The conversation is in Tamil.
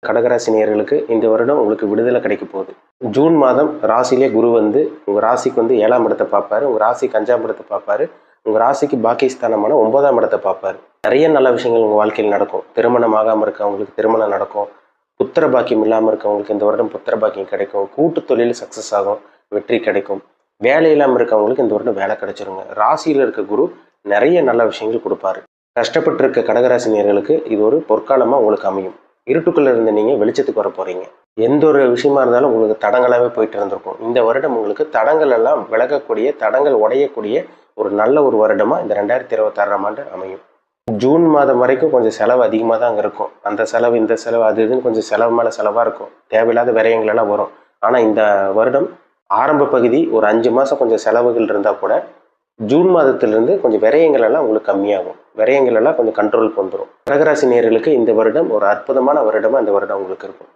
கடகராசி நேயர்களுக்கு இந்த வருடம் உங்களுக்கு விடுதலை கிடைக்க போகுது. ஜூன் மாதம் ராசியிலே குரு வந்து உங்கள் ராசிக்கு வந்து 7ஆம் இடத்தை பார்ப்பாரு, உங்கள் ராசிக்கு 5ஆம் இடத்தை பார்ப்பாரு, உங்கள் ராசிக்கு பாக்கியஸ்தானமான 9ஆம் இடத்தை பார்ப்பாரு. நிறைய நல்ல விஷயங்கள் உங்கள் வாழ்க்கையில் நடக்கும். திருமணம் ஆகாமல் இருக்கவங்களுக்கு திருமணம் நடக்கும். புத்திர பாக்கியம் இல்லாமல் இருக்கவங்களுக்கு இந்த வருடம் புத்திர பாக்கியம் கிடைக்கும். கூட்டு தொழில் சக்ஸஸ் ஆகும், வெற்றி கிடைக்கும். வேலை இல்லாமல் இருக்கவங்களுக்கு இந்த வருடம் வேலை கிடைச்சிருங்க. ராசியில் இருக்க குரு நிறைய நல்ல விஷயங்கள் கொடுப்பாரு. கஷ்டப்பட்டு இருக்க கடகராசி நேயர்களுக்கு இது ஒரு பொற்காலமாக உங்களுக்கு அமையும். இருட்டுக்குள்ளே இருந்த நீங்கள் வெளிச்சத்துக்கு வர போகிறீங்க. எந்த ஒரு விஷயமா இருந்தாலும் உங்களுக்கு தடங்களாகவே போயிட்டு இருந்திருக்கும். இந்த வருடம் உங்களுக்கு தடங்கள் எல்லாம் விலகக்கூடிய, தடங்கள் உடையக்கூடிய ஒரு நல்ல ஒரு வருடமாக இந்த 2026ஆம் ஆண்டு அமையும். ஜூன் மாதம் வரைக்கும் கொஞ்சம் செலவு அதிகமாக தான் அங்கே இருக்கும். அந்த செலவு இந்த செலவு அது இதுன்னு கொஞ்சம் செலவு மேலே செலவாக இருக்கும். தேவையில்லாத விரயங்கள் எல்லாம் வரும். ஆனால் இந்த வருடம் ஆரம்ப பகுதி ஒரு 5 மாதம் கொஞ்சம் செலவுகள் இருந்தால் கூட ஜூன் மாதத்திலிருந்து கொஞ்சம் விரயங்கள் எல்லாம் உங்களுக்கு கம்மியாகும். விரயங்கள் எல்லாம் கொஞ்சம் கண்ட்ரோலுக்கு வந்துடும். கடகராசி நேயர்களுக்கு இந்த வருடம் ஒரு அற்புதமான வருடமாக இந்த வருடம் உங்களுக்கு இருக்கும்.